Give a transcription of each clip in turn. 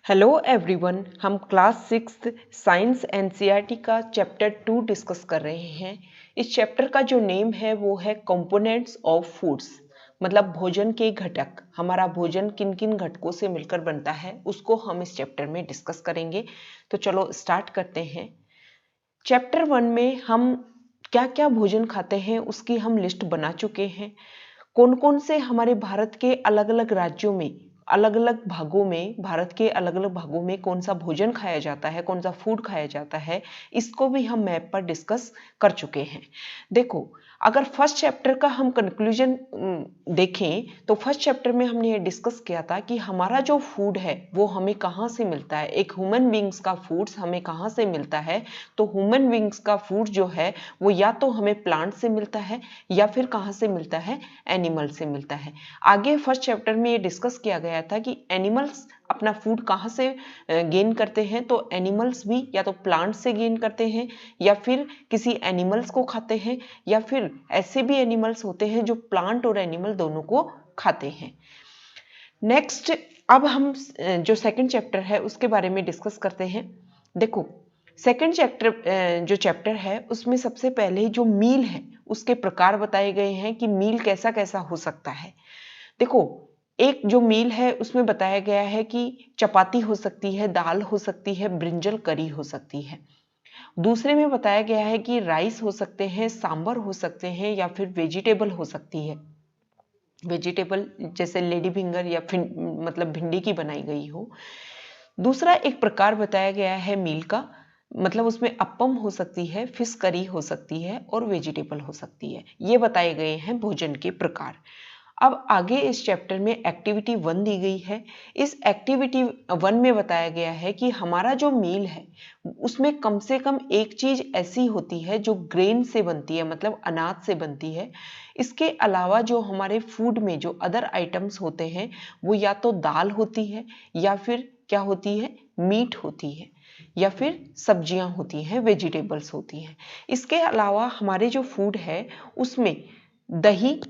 Hello everyone, हम class 6 science NCERT का chapter 2 discuss कर रहे हैं। इस चैप्टर का जो नेम है वो है कंपोनेंट्स ऑफ फूड्स, मतलब भोजन के घटक। हमारा भोजन किन किन घटकों से मिलकर बनता है उसको हम इस चैप्टर में डिस्कस करेंगे। तो चलो स्टार्ट करते हैं। चैप्टर 1 में हम क्या क्या भोजन खाते हैं उसकी हम लिस्ट बना चुके हैं। कौन कौन से हमारे भारत के अलग अलग राज्यों में, अलग अलग भागों में, भारत के अलग अलग भागों में कौन सा भोजन खाया जाता है, कौन सा फूड खाया जाता है, इसको भी हम मैप पर डिस्कस कर चुके हैं। देखो, अगर फर्स्ट चैप्टर का हम कंक्लूजन देखें तो फर्स्ट चैप्टर में हमने ये डिस्कस किया था कि हमारा जो फूड है वो हमें कहाँ से मिलता है, एक ह्यूमन बींग्स का फूड्स हमें कहाँ से मिलता है। तो ह्यूमन बींग्स का फूड जो है वो या तो हमें प्लांट से मिलता है या फिर कहाँ से मिलता है, एनिमल से मिलता है। आगे फर्स्ट चैप्टर में ये डिस्कस किया गया था कि एनिमल्स अपना फूड कहाँ से गेन करते हैं। तो एनिमल्स भी या तो प्लांट से गेन करते हैं या फिर किसी एनिमल्स को खाते हैं, या फिर ऐसे भी एनिमल्स होते हैं जो प्लांट और एनिमल दोनों को खाते हैं। नेक्स्ट, अब हम जो सेकंड चैप्टर है उसके बारे में डिस्कस करते हैं। देखो, सेकंड चैप्टर जो चैप्टर है उसमें सबसे पहले जो मील है उसके प्रकार बताए गए हैं कि मील कैसा कैसा हो सकता है। देखो, एक जो मील है उसमें बताया गया है कि चपाती हो सकती है, दाल हो सकती है, ब्रिंजल करी हो सकती है। दूसरे में बताया गया है कि राइस हो सकते हैं, सांबर हो सकते हैं, या फिर वेजिटेबल हो सकती है। वेजिटेबल जैसे लेडी फिंगर या मतलब भिंडी की बनाई गई हो। दूसरा एक प्रकार बताया गया है मील का, मतलब उसमें अप्पम हो सकती है, फिश करी हो सकती है और वेजिटेबल हो सकती है। ये बताए गए हैं भोजन के प्रकार। अब आगे इस चैप्टर में एक्टिविटी 1 दी गई है। इस एक्टिविटी 1 में बताया गया है कि हमारा जो मील है उसमें कम से कम एक चीज ऐसी होती है जो ग्रेन से बनती है, मतलब अनाज से बनती है। इसके अलावा जो हमारे फूड में जो अदर आइटम्स होते हैं वो या तो दाल होती है, या फिर क्या होती है, मीट होती है, या फिर सब्जियां होती हैं, वेजिटेबल्स होती हैं। इसके अलावा हमारे जो फूड है उसमें दही,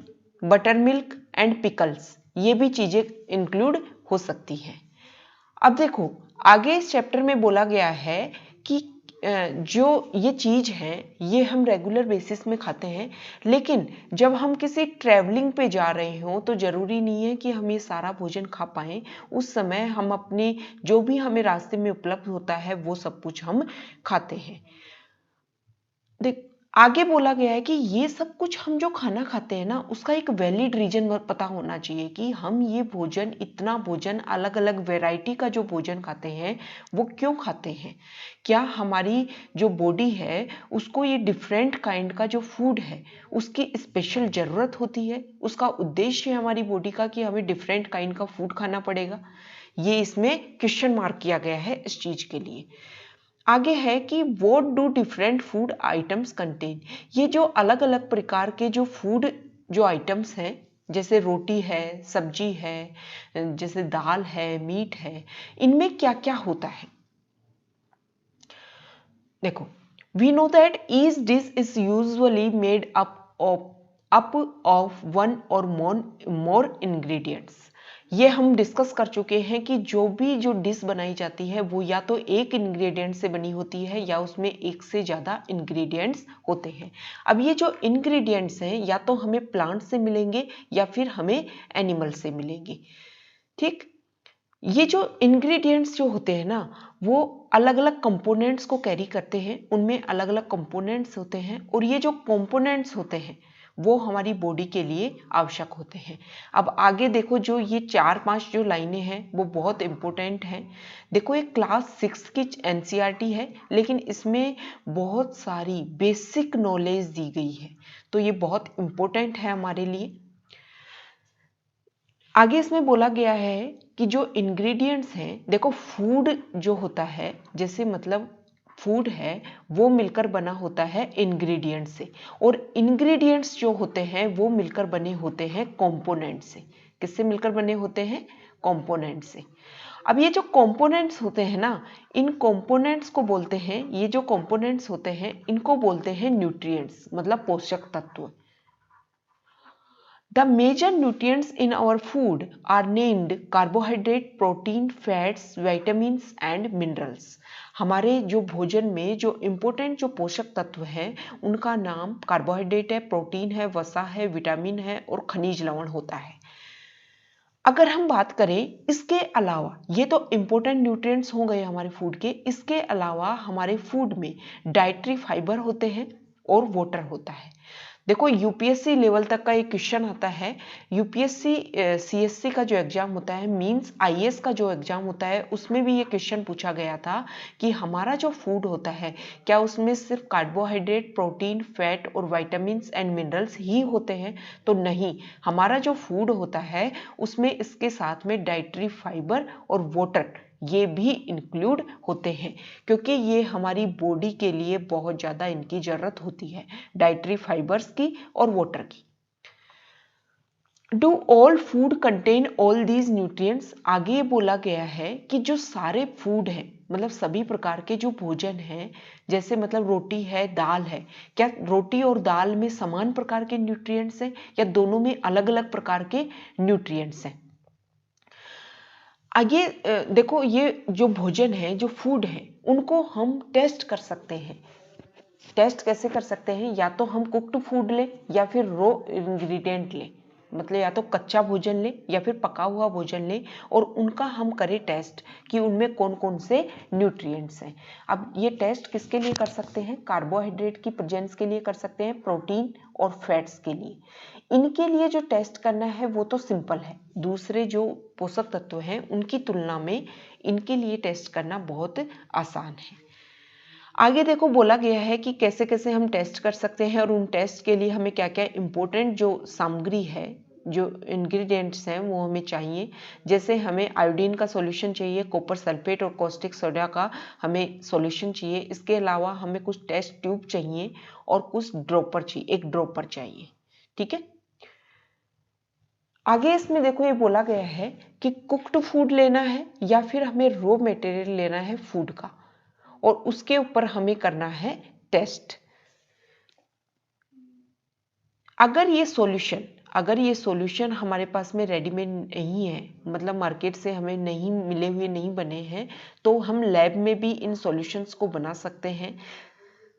बटर मिल्क एंड पिकल्स, ये भी चीजें इंक्लूड हो सकती हैं। अब देखो, आगे इस चैप्टर में बोला गया है कि जो ये चीज है ये हम रेगुलर बेसिस में खाते हैं, लेकिन जब हम किसी ट्रैवलिंग पे जा रहे हो तो जरूरी नहीं है कि हम ये सारा भोजन खा पाएं। उस समय हम अपने जो भी हमें रास्ते में उपलब्ध होता है वो सब कुछ हम खाते हैं। देख, आगे बोला गया है कि ये सब कुछ हम जो खाना खाते हैं ना उसका एक वैलिड रीजन पता होना चाहिए कि हम ये भोजन, इतना भोजन, अलग अलग वैरायटी का जो भोजन खाते हैं वो क्यों खाते हैं। क्या हमारी जो बॉडी है उसको ये डिफरेंट काइंड का जो फूड है उसकी स्पेशल जरूरत होती है, उसका उद्देश्य है हमारी बॉडी का कि हमें डिफरेंट काइंड का फूड खाना पड़ेगा। ये इसमें क्वेश्चन मार्क किया गया है इस चीज के लिए। आगे है कि what do different food items contain. ये जो अलग अलग प्रकार के जो फूड जो आइटम्स हैं, जैसे रोटी है, सब्जी है, जैसे दाल है, मीट है, इनमें क्या क्या होता है। देखो, we know that each dish is usually made up of one or more ingredients. ये हम डिस्कस कर चुके हैं कि जो भी जो डिश बनाई जाती है वो या तो एक इंग्रेडिएंट से बनी होती है या उसमें एक से ज़्यादा इंग्रेडिएंट्स होते हैं। अब ये जो इंग्रेडिएंट्स हैं या तो हमें प्लांट से मिलेंगे या फिर हमें एनिमल से मिलेंगे। ठीक, ये जो इंग्रेडिएंट्स जो होते हैं ना वो अलग अलग कंपोनेंट्स को कैरी करते हैं, उनमें अलग अलग कंपोनेंट्स होते हैं, और ये जो कंपोनेंट्स होते हैं वो हमारी बॉडी के लिए आवश्यक होते हैं। अब आगे देखो, जो ये 4-5 जो लाइनें हैं वो बहुत इंपॉर्टेंट हैं। देखो, ये क्लास 6 की एनसीईआरटी है लेकिन इसमें बहुत सारी बेसिक नॉलेज दी गई है, तो ये बहुत इंपॉर्टेंट है हमारे लिए। आगे इसमें बोला गया है कि जो इंग्रेडिएंट्स हैं, देखो फूड जो होता है, जैसे मतलब फूड है वो मिलकर बना होता है इंग्रेडिएंट्स से, और इंग्रेडिएंट्स जो होते हैं वो मिलकर बने होते हैं कंपोनेंट से। किससे मिलकर बने होते हैं? कंपोनेंट से। अब ये जो कंपोनेंट्स होते हैं ना, इन कंपोनेंट्स को बोलते हैं, ये जो कंपोनेंट्स होते हैं इनको बोलते हैं न्यूट्रिएंट्स, मतलब पोषक तत्व। The major nutrients in our food are named carbohydrate, protein, fats, vitamins and minerals. हमारे जो भोजन में जो इम्पोर्टेंट जो पोषक तत्व हैं उनका नाम कार्बोहाइड्रेट है, प्रोटीन है, वसा है, विटामिन है और खनिज लवण होता है। अगर हम बात करें इसके अलावा, ये तो इम्पोर्टेंट न्यूट्रिएंट्स हो गए हमारे फूड के, इसके अलावा हमारे फूड में डाइटरी फाइबर होते हैं और वाटर होता है। देखो यूपीएससी लेवल तक का एक क्वेश्चन आता है, यूपीएससी सीएससी का जो एग्जाम होता है, मींस आईएएस का जो एग्जाम होता है, उसमें भी ये क्वेश्चन पूछा गया था कि हमारा जो फूड होता है क्या उसमें सिर्फ कार्बोहाइड्रेट, प्रोटीन, फैट और विटामिन्स एंड मिनरल्स ही होते हैं? तो नहीं, हमारा जो फूड होता है उसमें इसके साथ में डाइटरी फाइबर और वाटर ये भी इंक्लूड होते हैं, क्योंकि ये हमारी बॉडी के लिए बहुत ज़्यादा इनकी ज़रूरत होती है, डाइटरी फाइबर्स की और वाटर की। Do all food contain all these nutrients? आगे बोला गया है कि जो सारे फूड हैं, मतलब सभी प्रकार के जो भोजन हैं, जैसे मतलब रोटी है, दाल है, क्या रोटी और दाल में समान प्रकार के न्यूट्रिएंट्स हैं या दोनों में अलग अलग प्रकार के न्यूट्रिएंट्स हैं? आगे देखो, ये जो भोजन है, जो फूड है, उनको हम टेस्ट कर सकते हैं। टेस्ट कैसे कर सकते हैं? या तो हम कुक्ड फूड लें या फिर रो इंग्रेडिएंट लें, मतलब या तो कच्चा भोजन लें या फिर पका हुआ भोजन लें और उनका हम करें टेस्ट कि उनमें कौन कौन से न्यूट्रिएंट्स हैं। अब ये टेस्ट किसके लिए कर सकते हैं? कार्बोहाइड्रेट की प्रेजेंस के लिए कर सकते हैं, प्रोटीन और फैट्स के लिए। इनके लिए जो टेस्ट करना है वो तो सिंपल है, दूसरे जो पोषक तत्व हैं उनकी तुलना में इनके लिए टेस्ट करना बहुत आसान है। आगे देखो बोला गया है कि कैसे कैसे हम टेस्ट कर सकते हैं और उन टेस्ट के लिए हमें क्या क्या इम्पोर्टेंट जो सामग्री है, जो इंग्रेडिएंट्स हैं वो हमें चाहिए। जैसे हमें आयोडीन का सॉल्यूशन चाहिए, कॉपर सल्फेट और कॉस्टिक सोडा का हमें सॉल्यूशन चाहिए। इसके अलावा हमें कुछ टेस्ट ट्यूब चाहिए और कुछ ड्रॉपर चाहिए, एक ड्रॉपर चाहिए। ठीक है, आगे इसमें देखो ये बोला गया है कि कुक्ड फूड लेना है या फिर हमें रॉ मटेरियल लेना है फूड का और उसके ऊपर हमें करना है टेस्ट। अगर ये सॉल्यूशन हमारे पास में रेडीमेड नहीं है, मतलब मार्केट से हमें नहीं मिले हुए, नहीं बने हैं, तो हम लैब में भी इन सॉल्यूशंस को बना सकते हैं।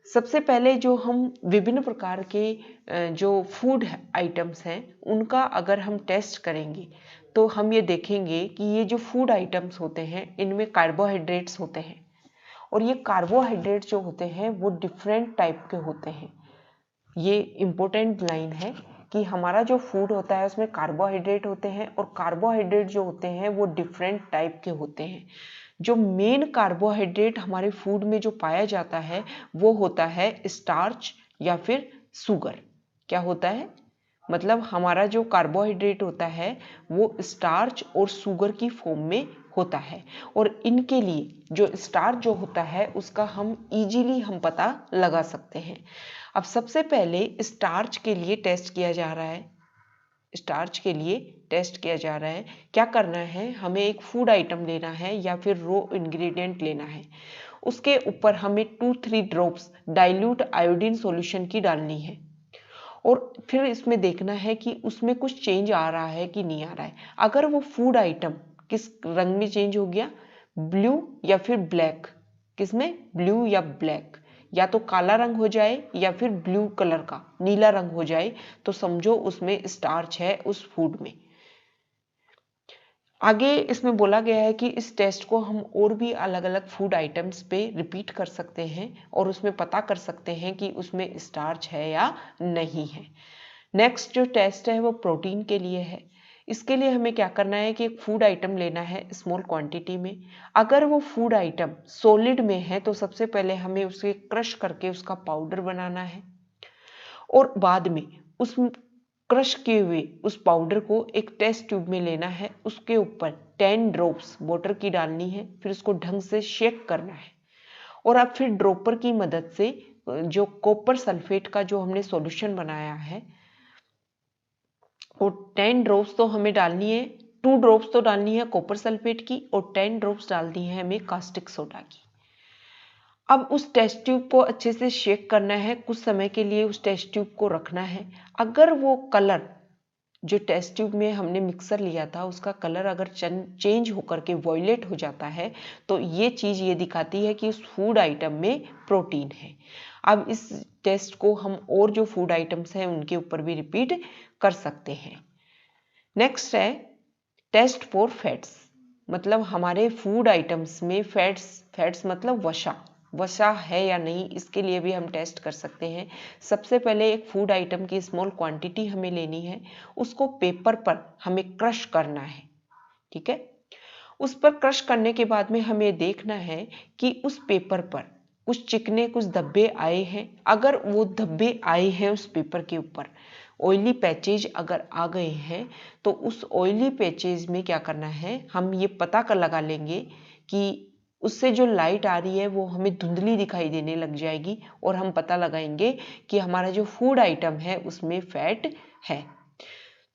सबसे पहले जो हम विभिन्न प्रकार के जो फूड आइटम्स हैं उनका अगर हम टेस्ट करेंगे तो हम ये देखेंगे कि ये जो फूड आइटम्स होते हैं इनमें कार्बोहाइड्रेट्स होते हैं और ये कार्बोहाइड्रेट जो होते हैं वो डिफरेंट टाइप के होते हैं। ये इम्पोर्टेंट लाइन है कि हमारा जो फूड होता है उसमें कार्बोहाइड्रेट होते हैं और कार्बोहाइड्रेट जो होते हैं वो डिफरेंट टाइप के होते हैं। जो मेन कार्बोहाइड्रेट हमारे फूड में जो पाया जाता है वो होता है स्टार्च या फिर शुगर। क्या होता है? मतलब हमारा जो कार्बोहाइड्रेट होता है वो स्टार्च और शुगर की फॉर्म में होता है और इनके लिए जो स्टार्च जो होता है उसका हम इजीली हम पता लगा सकते हैं। अब सबसे पहले स्टार्च के लिए टेस्ट किया जा रहा है, स्टार्च के लिए टेस्ट किया जा रहा है। क्या करना है? हमें एक फूड आइटम लेना है या फिर रॉ इंग्रेडिएंट लेना है, उसके ऊपर हमें 2-3 ड्रॉप्स डाइल्यूट आयोडीन सॉल्यूशन की डालनी है और फिर इसमें देखना है कि उसमें कुछ चेंज आ रहा है कि नहीं आ रहा है। अगर वो फूड आइटम किस रंग में चेंज हो गया, ब्लू या फिर ब्लैक, किसमें? ब्लू या ब्लैक, या तो काला रंग हो जाए या फिर ब्लू कलर का नीला रंग हो जाए, तो समझो उसमें स्टार्च है उस फूड में। आगे इसमें बोला गया है कि इस टेस्ट को हम और भी अलग अलग फूड आइटम्स पे रिपीट कर सकते हैं और उसमें पता कर सकते हैं कि उसमें स्टार्च है या नहीं है। नेक्स्ट जो टेस्ट है वो प्रोटीन के लिए है। इसके लिए हमें क्या करना है कि एक फूड आइटम लेना है स्मॉल क्वांटिटी में। अगर वो फूड आइटम सॉलिड में है तो सबसे पहले हमें उसे क्रश करके उसका पाउडर बनाना है और बाद में उस क्रश किए हुए उस पाउडर को एक टेस्ट ट्यूब में लेना है, उसके ऊपर 10 ड्रॉप्स वाटर की डालनी है, फिर उसको ढंग से शेक करना है और अब फिर ड्रॉपर की मदद से जो कॉपर सल्फेट का जो हमने सॉल्यूशन बनाया है और 10 ड्रॉप्स तो हमें डालनी है, 2 ड्रॉप्स तो डालनी है कॉपर सल्फेट की और 10 ड्रॉप्स डालनी है हमें कास्टिक सोडा की। अब उस टेस्ट ट्यूब को अच्छे से शेक करना है, कुछ समय के लिए उस टेस्ट ट्यूब को रखना है। अगर वो कलर जो टेस्ट ट्यूब में हमने मिक्सर लिया था उसका कलर अगर चेंज होकर के वॉयलेट हो जाता है तो ये चीज़ ये दिखाती है कि उस फूड आइटम में प्रोटीन है। अब इस टेस्ट को हम और जो फूड आइटम्स हैं उनके ऊपर भी रिपीट कर सकते हैं। नेक्स्ट है टेस्ट फॉर फैट्स, मतलब हमारे फूड आइटम्स में फैट्स मतलब वसा है या नहीं, इसके लिए भी हम टेस्ट कर सकते हैं। सबसे पहले एक फूड आइटम की स्मॉल क्वांटिटी हमें लेनी है, उसको पेपर पर हमें क्रश करना है, ठीक है। उस पर क्रश करने के बाद में हमें देखना है कि उस पेपर पर कुछ चिकने कुछ धब्बे आए हैं। अगर वो धब्बे आए हैं उस पेपर के ऊपर, ऑयली पैचेज अगर आ गए हैं, तो उस ऑयली पैचेज में क्या करना है, हम ये पता कर लगा लेंगे कि उससे जो लाइट आ रही है वो हमें धुंधली दिखाई देने लग जाएगी और हम पता लगाएंगे कि हमारा जो फूड आइटम है उसमें फैट है।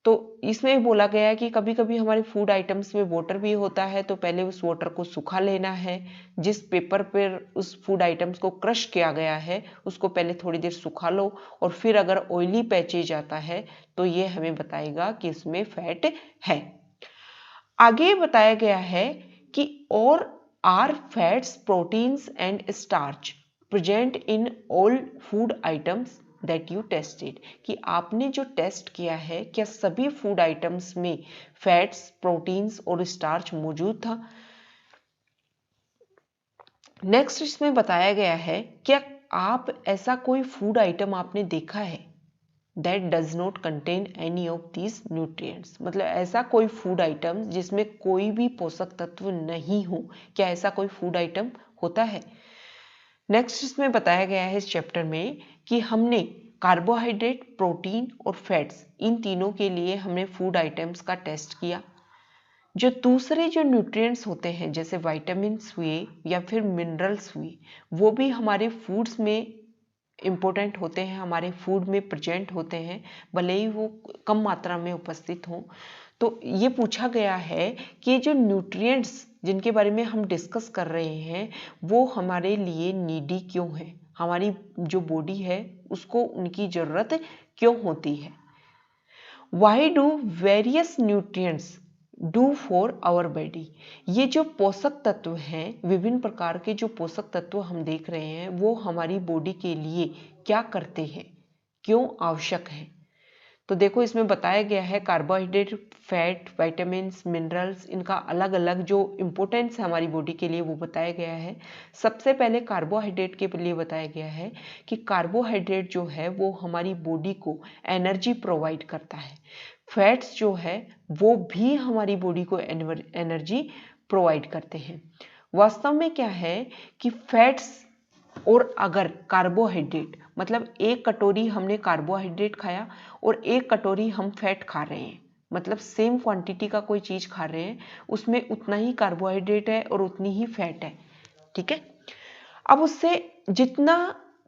तो इसमें बोला गया है कि कभी कभी हमारे फूड आइटम्स में वाटर भी होता है, तो पहले उस वाटर को सुखा लेना है। जिस पेपर पर उस फूड आइटम्स को क्रश किया गया है उसको पहले थोड़ी देर सुखा लो, और फिर अगर ऑयली पैचेज आता है तो ये हमें बताएगा कि इसमें फैट है। आगे बताया गया है कि और are fats proteins and starch present in all food items that you tested, कि आपने जो टेस्ट किया है क्या सभी फूड आइटम्स में फैट्स प्रोटीन्स और स्टार्च मौजूद था। नेक्स्ट इसमें बताया गया है क्या आप ऐसा कोई फूड आइटम आपने देखा है that does not contain any of these nutrients, मतलब ऐसा कोई फूड आइटम जिसमें कोई भी पोषक तत्व नहीं हो, क्या ऐसा कोई फूड आइटम होता है। नेक्स्ट इसमें बताया गया है इस चैप्टर में कि हमने कार्बोहाइड्रेट प्रोटीन और फैट्स इन तीनों के लिए हमने फूड आइटम्स का टेस्ट किया। जो दूसरे जो न्यूट्रिएंट्स होते हैं जैसे विटामिन्स हुए या फिर मिनरल्स हुए, वो भी हमारे फूड्स में इम्पोर्टेंट होते हैं, हमारे फूड में प्रेजेंट होते हैं, भले ही वो कम मात्रा में उपस्थित हों। तो ये पूछा गया है कि ये जो न्यूट्रिएंट्स जिनके बारे में हम डिस्कस कर रहे हैं वो हमारे लिए नीडी क्यों है, हमारी जो बॉडी है उसको उनकी ज़रूरत क्यों होती है। Why do various nutrients do for our body, ये जो पोषक तत्व हैं, विभिन्न प्रकार के जो पोषक तत्व हम देख रहे हैं वो हमारी बॉडी के लिए क्या करते हैं, क्यों आवश्यक है। तो देखो इसमें बताया गया है कार्बोहाइड्रेट, फैट, विटामिन्स, मिनरल्स, इनका अलग अलग जो इम्पोर्टेंस है हमारी बॉडी के लिए वो बताया गया है। सबसे पहले कार्बोहाइड्रेट के लिए बताया गया है कि कार्बोहाइड्रेट जो है वो हमारी बॉडी को एनर्जी प्रोवाइड करता है। फैट्स जो है वो भी हमारी बॉडी को एनर्जी प्रोवाइड करते हैं। वास्तव में क्या है कि फैट्स और अगर कार्बोहाइड्रेट, मतलब एक कटोरी हमने कार्बोहाइड्रेट खाया और एक कटोरी हम फैट खा रहे हैं, मतलब सेम क्वांटिटी का कोई चीज खा रहे हैं, उसमें उतना ही कार्बोहाइड्रेट है और उतनी ही फैट है, ठीक है। अब उससे जितना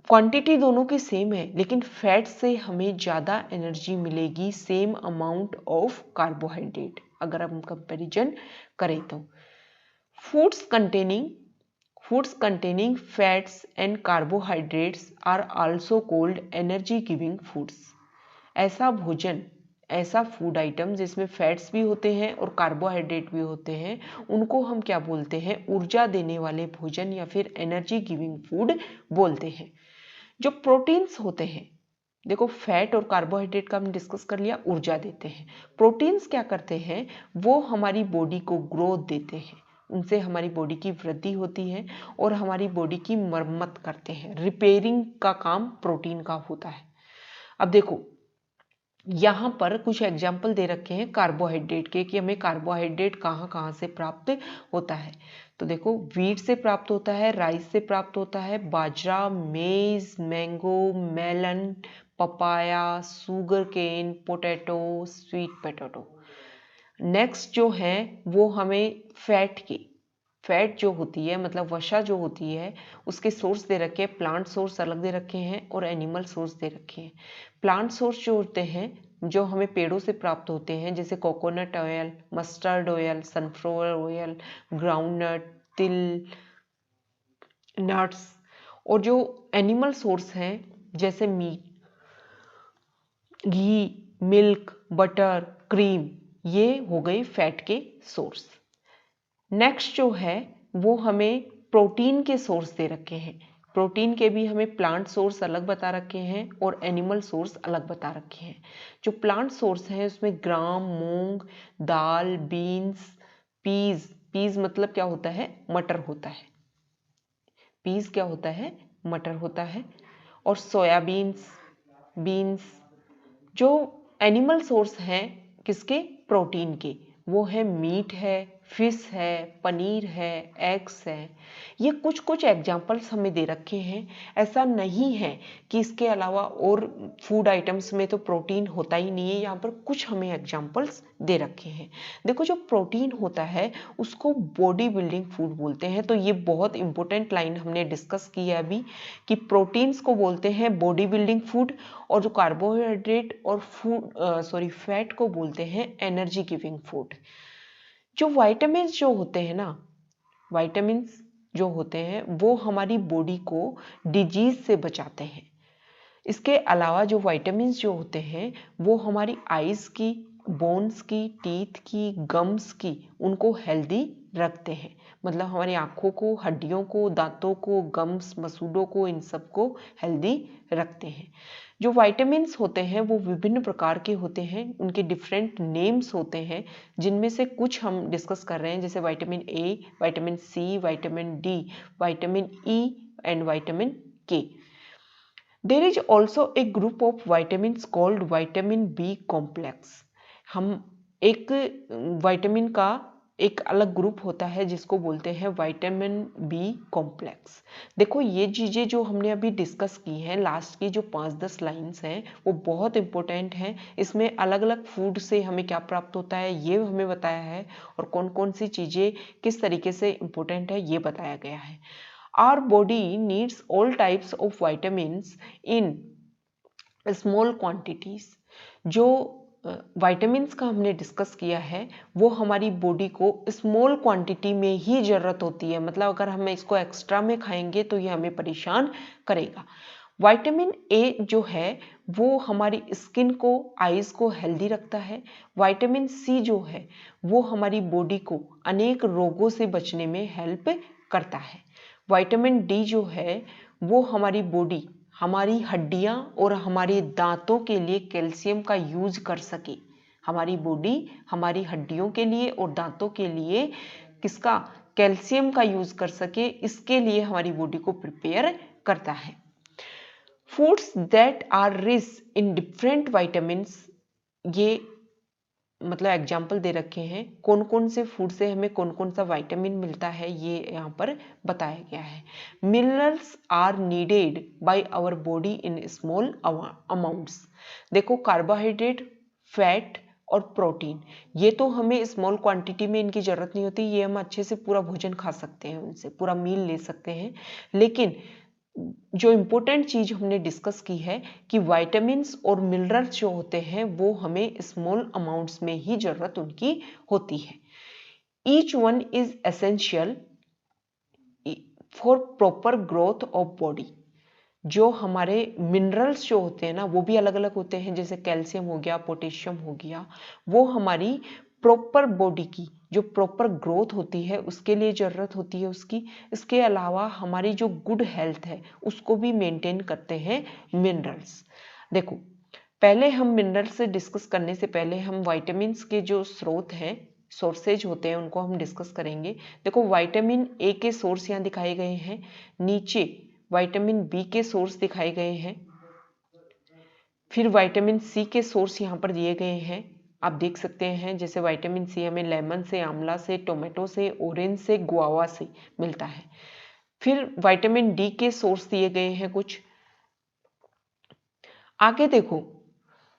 क्वांटिटी दोनों की सेम है लेकिन फैट से हमें ज़्यादा एनर्जी मिलेगी सेम अमाउंट ऑफ कार्बोहाइड्रेट अगर हम कंपैरिजन करें तो। Foods containing Foods containing fats and carbohydrates are also called energy giving foods. ऐसा भोजन, ऐसा फूड आइटम जिसमें फैट्स भी होते हैं और कार्बोहाइड्रेट भी होते हैं, उनको हम क्या बोलते हैं, ऊर्जा देने वाले भोजन या फिर एनर्जी गिविंग फूड बोलते हैं। जो प्रोटीन्स होते हैं, देखो फैट और कार्बोहाइड्रेट का हमने डिस्कस कर लिया, ऊर्जा देते हैं। प्रोटीन्स क्या करते हैं, वो हमारी बॉडी को ग्रोथ देते हैं, उनसे हमारी बॉडी की वृद्धि होती है और हमारी बॉडी की मरम्मत करते हैं, रिपेयरिंग का काम प्रोटीन का होता है। अब देखो यहाँ पर कुछ एग्जाम्पल दे रखे हैं कार्बोहाइड्रेट के कि हमें कार्बोहाइड्रेट कहाँ कहाँ से प्राप्त होता है। तो देखो वीट से प्राप्त होता है, राइस से प्राप्त होता है, बाजरा, maize, mango, melon, papaya, sugar cane, potato, sweet potato. Next जो है वो हमें फैट जो होती है मतलब वसा जो होती है उसके सोर्स दे रखे हैं, प्लांट सोर्स अलग दे रखे हैं और एनिमल सोर्स दे रखे हैं। प्लांट सोर्स जो होते हैं जो हमें पेड़ों से प्राप्त होते हैं जैसे coconut oil, mustard oil, sunflower oil, groundnut, तिल, नट्स। और जो एनिमल सोर्स हैं जैसे मीट, घी, मिल्क, बटर, क्रीम, ये हो गए फैट के सोर्स। नेक्स्ट जो है वो हमें प्रोटीन के सोर्स दे रखे हैं। प्रोटीन के भी हमें प्लांट सोर्स अलग बता रखे हैं और एनिमल सोर्स अलग बता रखे हैं। जो प्लांट सोर्स हैं उसमें ग्राम, मूंग, दाल, बीन्स, पीज, पीज मतलब क्या होता है, मटर होता है। पीज क्या होता है, मटर होता है। और सोयाबीन्स, बीन्स। जो एनिमल सोर्स हैं किसके, प्रोटीन के, वो है मीट है, फिश है, पनीर है, एग्स है। ये कुछ कुछ एग्जाम्पल्स हमें दे रखे हैं। ऐसा नहीं है कि इसके अलावा और फूड आइटम्स में तो प्रोटीन होता ही नहीं है, यहाँ पर कुछ हमें एग्जाम्पल्स दे रखे हैं। देखो जो प्रोटीन होता है उसको बॉडी बिल्डिंग फूड बोलते हैं। तो ये बहुत इंपॉर्टेंट लाइन हमने डिस्कस की है अभी कि प्रोटीन्स को बोलते हैं बॉडी बिल्डिंग फूड, और जो कार्बोहाइड्रेट और फैट को बोलते हैं एनर्जी गिविंग फूड। जो वाइटामिन जो होते हैं ना, वाइटामिन्स जो होते हैं वो हमारी बॉडी को डिजीज से बचाते हैं। इसके अलावा जो वाइटामिन्स जो होते हैं वो हमारी आईज की, बोन्स की, टीथ की, गम्स की, उनको हेल्दी रखते हैं। मतलब हमारी आंखों को, हड्डियों को, दांतों को, गम्स, मसूड़ों को, इन सब को हेल्दी रखते हैं। जो वाइटामिन्स होते हैं वो विभिन्न प्रकार के होते हैं, उनके डिफरेंट नेम्स होते हैं, जिनमें से कुछ हम डिस्कस कर रहे हैं, जैसे vitamin A, vitamin C, vitamin D, vitamin E and vitamin K. There is also a group of vitamins called vitamin B complex। हम एक विटामिन का एक अलग ग्रुप होता है जिसको बोलते हैं विटामिन बी कॉम्प्लेक्स। देखो ये चीज़ें जो हमने अभी डिस्कस की हैं, लास्ट की जो 5-10 लाइंस हैं वो बहुत इंपॉर्टेंट हैं। इसमें अलग अलग फूड से हमें क्या प्राप्त होता है ये हमें बताया है, और कौन कौन सी चीज़ें किस तरीके से इंपॉर्टेंट है ये बताया गया है। Our body needs all types of vitamins in small quantities। जो vitamins का हमने डिस्कस किया है वो हमारी बॉडी को स्मॉल क्वांटिटी में ही ज़रूरत होती है। मतलब अगर हम इसको एक्स्ट्रा में खाएंगे तो ये हमें परेशान करेगा। विटामिन ए जो है वो हमारी स्किन को, आईज को हेल्दी रखता है। विटामिन सी जो है वो हमारी बॉडी को अनेक रोगों से बचने में हेल्प करता है। विटामिन डी जो है वो हमारी बॉडी, हमारी हड्डियां और हमारे दांतों के लिए कैल्शियम का यूज कर सके। हमारी बॉडी हमारी हड्डियों के लिए और दांतों के लिए किसका, कैल्शियम का यूज कर सके, इसके लिए हमारी बॉडी को प्रिपेयर करता है। Foods that are rich in different vitamins, ये मतलब एग्जाम्पल दे रखे हैं कौन कौन से फूड से हमें कौन कौन सा विटामिन मिलता है, ये यहाँ पर बताया गया है। Minerals are needed by our body in small amounts. देखो कार्बोहाइड्रेट, फैट और प्रोटीन, ये तो हमें स्मॉल क्वांटिटी में इनकी जरूरत नहीं होती, ये हम अच्छे से पूरा भोजन खा सकते हैं, उनसे पूरा मील ले सकते हैं। लेकिन जो इम्पोर्टेंट चीज हमने डिस्कस की है कि विटामिन्स और मिनरल्स जो होते हैं वो हमें स्मॉल अमाउंट्स में ही जरूरत उनकी होती है। Each one is essential for proper growth of body. जो हमारे मिनरल्स जो होते हैं ना वो भी अलग अलग होते हैं, जैसे कैल्शियम हो गया, पोटेशियम हो गया, वो हमारी प्रॉपर बॉडी की जो प्रॉपर ग्रोथ होती है उसके लिए ज़रूरत होती है उसकी। इसके अलावा हमारी जो गुड हेल्थ है उसको भी मेंटेन करते हैं मिनरल्स। देखो पहले हम मिनरल्स से डिस्कस करने से पहले हम विटामिन्स के जो स्रोत हैं, सोर्सेज होते हैं, उनको हम डिस्कस करेंगे। देखो विटामिन ए के सोर्स यहाँ दिखाए गए हैं, नीचे विटामिन बी के सोर्स दिखाए गए हैं, फिर विटामिन सी के सोर्स यहाँ पर दिए गए हैं। आप देख सकते हैं जैसे विटामिन सी हमें लेमन से, आंवला से, टोमेटो से, ऑरेंज से, गुआवा से मिलता है। फिर विटामिन डी के सोर्स दिए गए हैं कुछ। आगे देखो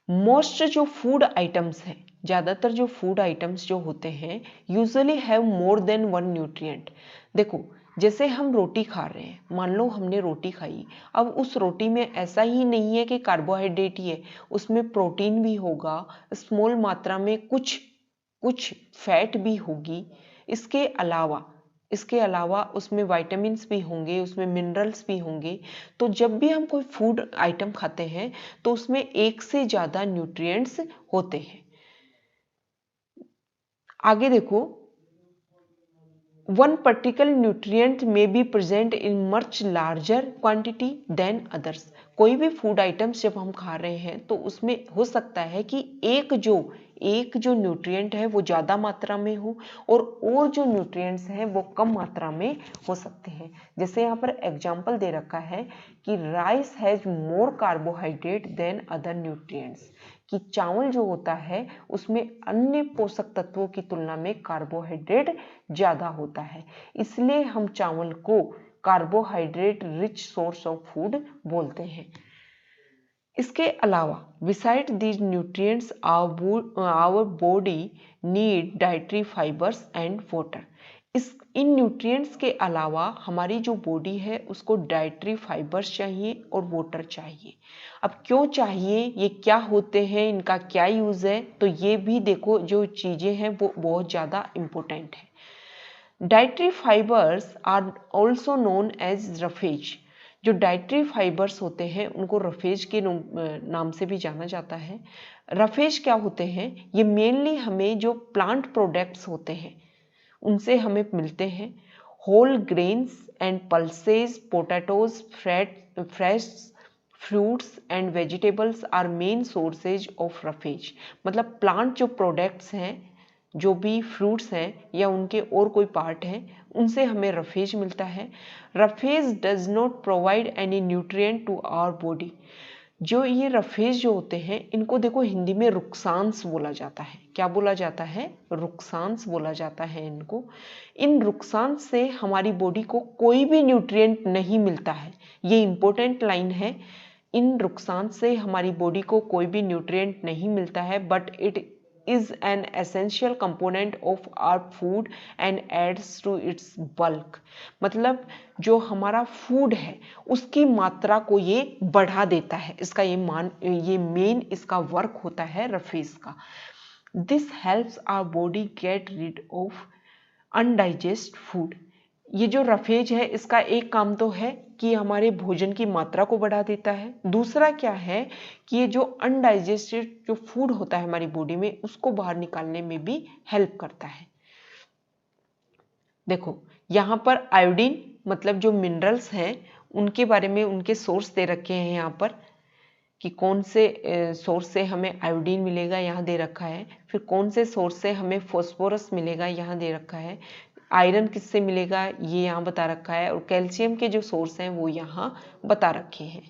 मोस्ट जो फूड आइटम्स हैं, ज्यादातर जो फूड आइटम्स जो होते हैं usually have more than one nutrient. देखो जैसे हम रोटी खा रहे हैं, मान लो हमने रोटी खाई, अब उस रोटी में ऐसा ही नहीं है कि कार्बोहाइड्रेट ही है, उसमें प्रोटीन भी होगा, स्मॉल मात्रा में कुछ फैट भी होगी। इसके अलावा इसके अलावा उसमें विटामिन्स भी होंगे, उसमें मिनरल्स भी होंगे। तो जब भी हम कोई फूड आइटम खाते हैं तो उसमें एक से ज़्यादा न्यूट्रिएंट्स होते हैं। आगे देखो, one particular nutrient may be present in much larger quantity than others। कोई भी फूड आइटम्स जब हम खा रहे हैं तो उसमें हो सकता है कि एक जो न्यूट्रिएंट है वो ज़्यादा मात्रा में हो और जो न्यूट्रिएंट्स हैं वो कम मात्रा में हो सकते हैं। जैसे यहाँ पर एग्जांपल दे रखा है कि rice has more carbohydrate than other nutrients, कि चावल जो होता है उसमें अन्य पोषक तत्वों की तुलना में कार्बोहाइड्रेट ज़्यादा होता है, इसलिए हम चावल को carbohydrate rich source of food बोलते हैं। इसके अलावा beside these nutrients our body need dietary fibres and water. इन न्यूट्रिएंट्स के अलावा हमारी जो बॉडी है उसको डाइटरी फाइबर्स चाहिए और वाटर चाहिए। अब क्यों चाहिए, ये क्या होते हैं, इनका क्या यूज़ है, तो ये भी देखो जो चीज़ें हैं वो बहुत ज़्यादा इम्पोर्टेंट है। Dietary fibres are also known as roughage. जो डाइटरी फाइबर्स होते हैं उनको रफेज के नाम से भी जाना जाता है। रफेज क्या होते हैं, ये मेनली हमें जो प्लांट प्रोडक्ट्स होते हैं उनसे हमें मिलते हैं। Whole grains and pulses, potatoes, fresh fruits and vegetables are main sources of roughage. मतलब प्लांट जो प्रोडक्ट्स हैं, जो भी फ्रूट्स हैं या उनके और कोई पार्ट हैं, उनसे हमें रफेज मिलता है। Roughage does not provide any nutrient to our body. जो ये रफेज जो होते हैं इनको देखो हिंदी में रुक्सांस बोला जाता है। क्या बोला जाता है, रुक्सांस बोला जाता है इनको। इन रुक्सांस से हमारी बॉडी को कोई भी न्यूट्रिएंट नहीं मिलता है, ये इंपॉर्टेंट लाइन है। इन रुक्सांस से हमारी बॉडी को कोई भी न्यूट्रिएंट नहीं मिलता है, but it is an essential component of our food and adds to its bulk। मतलब जो हमारा फूड है उसकी मात्रा को ये बढ़ा देता है, इसका ये मेन इसका वर्क होता है रफेज का। This helps our body get rid of undigested food। ये जो रफेज है इसका एक काम तो है कि हमारे भोजन की मात्रा को बढ़ा देता है, दूसरा क्या है कि ये जो अनडाइजेस्टेड जो फूड होता है हमारी बॉडी में उसको बाहर निकालने में भी हेल्प करता है। देखो यहाँ पर आयोडीन मतलब जो मिनरल्स हैं उनके बारे में उनके सोर्स दे रखे हैं यहाँ पर कि कौन से सोर्स से हमें आयोडीन मिलेगा, यहाँ दे रखा है। फिर कौन से सोर्स से हमें फॉस्फोरस मिलेगा, यहाँ दे रखा है। आयरन किससे मिलेगा ये यहाँ बता रखा है, और कैल्शियम के जो सोर्स हैं वो यहाँ बता रखे हैं।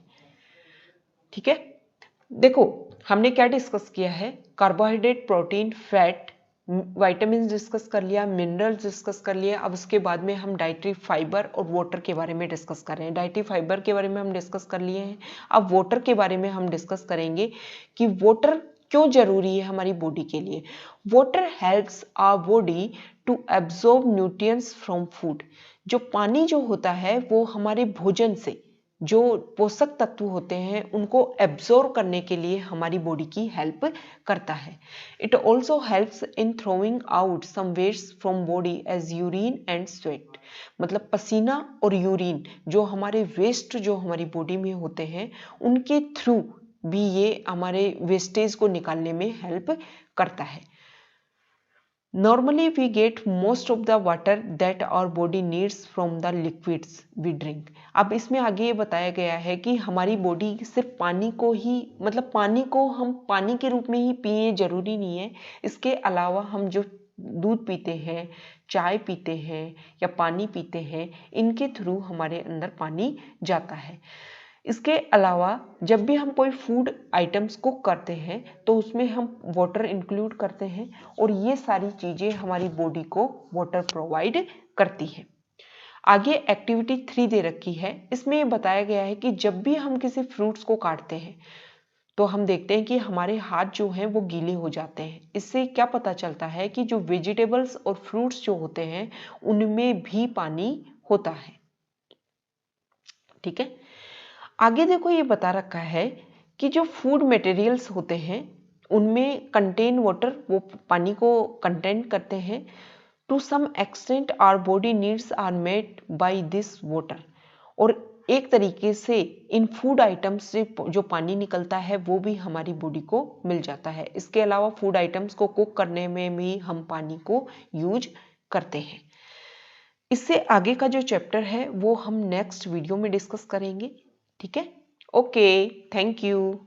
ठीक है, देखो हमने क्या डिस्कस किया है, carbohydrate, protein, fat, vitamin discuss कर लिया, मिनरल्स डिस्कस कर लिया। अब उसके बाद में हम डाइटरी फाइबर और वाटर के बारे में डिस्कस कर रहे हैं। डाइटरी फाइबर के बारे में हम डिस्कस कर लिए हैं, अब वाटर के बारे में हम डिस्कस करेंगे कि वाटर क्यों जरूरी है हमारी बॉडी के लिए। Water helps our body to absorb nutrients from food. जो पानी जो होता है वो हमारे भोजन से जो पोषक तत्व होते हैं उनको एब्जॉर्ब करने के लिए हमारी बॉडी की हेल्प करता है। It also helps in throwing out some waste from body as urine and sweat. मतलब पसीना और यूरिन जो हमारे वेस्ट जो हमारी बॉडी में होते हैं उनके थ्रू भी ये हमारे वेस्टेज को निकालने में हेल्प करता है। Normally we get most of the water that our body needs from the liquids we drink। अब इसमें आगे ये बताया गया है कि हमारी बॉडी सिर्फ पानी को ही मतलब पानी को हम पानी के रूप में ही पिए जरूरी नहीं है, इसके अलावा हम जो दूध पीते हैं, चाय पीते हैं या पानी पीते हैं, इनके थ्रू हमारे अंदर पानी जाता है। इसके अलावा जब भी हम कोई फूड आइटम्स कुक करते हैं तो उसमें हम वाटर इंक्लूड करते हैं और ये सारी चीज़ें हमारी बॉडी को वाटर प्रोवाइड करती है। आगे एक्टिविटी 3 दे रखी है, इसमें ये बताया गया है कि जब भी हम किसी फ्रूट्स को काटते हैं तो हम देखते हैं कि हमारे हाथ जो हैं वो गीले हो जाते हैं। इससे क्या पता चलता है कि जो वेजिटेबल्स और फ्रूट्स जो होते हैं उनमें भी पानी होता है। ठीक है, आगे देखो ये बता रखा है कि जो फूड मटेरियल्स होते हैं उनमें कंटेन वाटर, वो पानी को कंटेन करते हैं। To some extent our body needs are met by this water. और एक तरीके से इन फूड आइटम्स से जो पानी निकलता है वो भी हमारी बॉडी को मिल जाता है। इसके अलावा फूड आइटम्स को कुक करने में भी हम पानी को यूज करते हैं। इससे आगे का जो चैप्टर है वो हम नेक्स्ट वीडियो में डिस्कस करेंगे। ठीक है, ओके, थैंक यू।